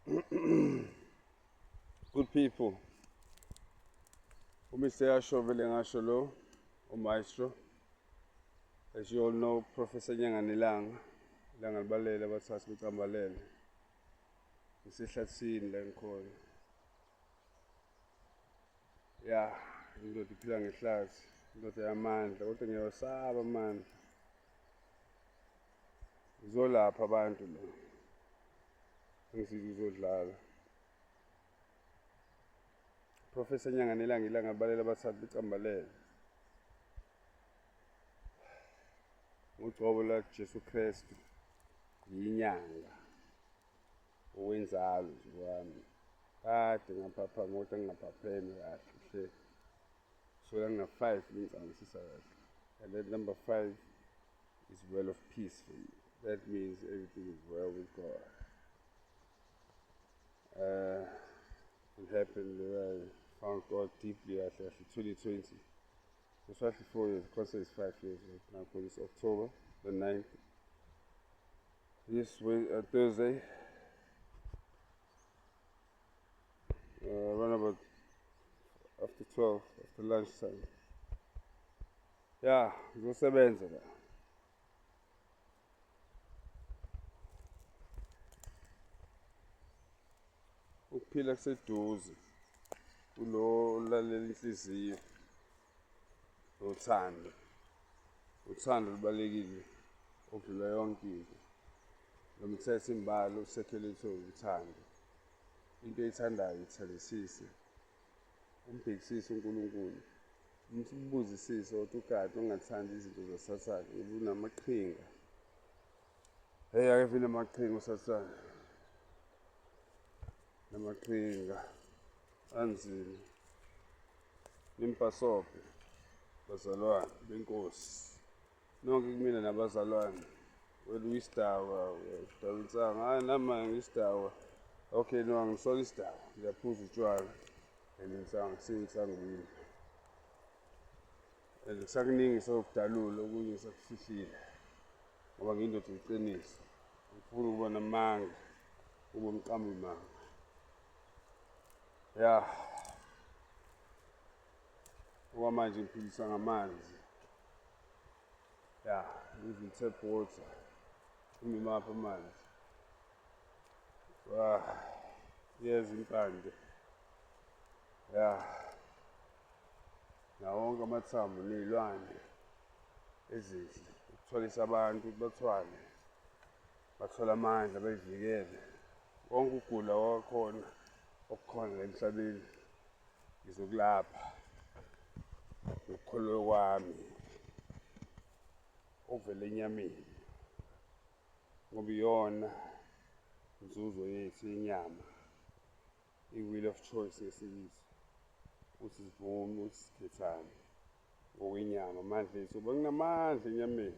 Good people, uMr. Yasho vele ngasho lo, uMaestro. As you all know, Professor Nyanga Nilanga, ilanga libalele abathasi becambalele. Ngisehlathini la ngikhona. Ya, indoda iphila ngehlathi, indoda yamandla, kodwa ngiyawasaba amandla. Ngizolapha abantu la. Ngisiza ukuzodlala. Professor Nyanga Nilanga ilanga libalele abathasi becambalele. Ugcobo la Jesu Kristu yinyanga owenzalo nje wami kade ngaphapha ngoda ngingaphapheme kahle hle so ngina 5 ngicamisisa kahle and that number 5 is well of peace for you. That means everything is well with God. It happened that I found God deeply after 2020. It's 54 years, the concert is 5 years right now, because it's October the 9th. This Thursday, around about after 12, after lunchtime. Yeah, ngizosebenza la. Ukuphila kuseduze, kulo lalela inhliziyo. Uthando lubalekile okudlula yonke into. Lo mthetho imbalo usekhelethwe uthando. Into ethandayo ithandisise. Umbhekisise uNkulunkulu. Umsibuzisise ukuthi ukade ungathandi izinto zaSathane, ubunamaqhinga. Hey, ake vele amaqhinga uSathane. Namaqhinga anzima. Nimpasophe bazalwane benkosi. Nonke kumina nabazalwane. Wena uyisidawa, udawinsanga. Hayi nama ngisidawa. Okay, no angisona isidawa. Ngiyaphuza utshwala. Ngisanga sengitsangwini. Kusakuningi sokudalula okunye sakufihlile. Ngoba ngiyindoda eqiniso. Ngifuna ukuba namanga. Ube umqambi manga. Ya. Okwamanje ngiphilisa ngamanzi. Ya, using tap water. Umimapha amanzi. Yes, impande. Ya. Nawo wonke amathambo nezilwane ezinhle. Ukutholisa abantu bathwale. Bathola amandla bezivikele. Wonke ukugula wakhona okukhona la emhlabeni. Ngizokulapha. Ukukholwa kwami. Ovela enyameni. Ngoba iyona inzuzo yethu yenyama. I-will of choice yesizwe. Uthi sivume, uthi sikhethane. Ngokwenyama, amandla ethu. Uba nginamandla enyameni.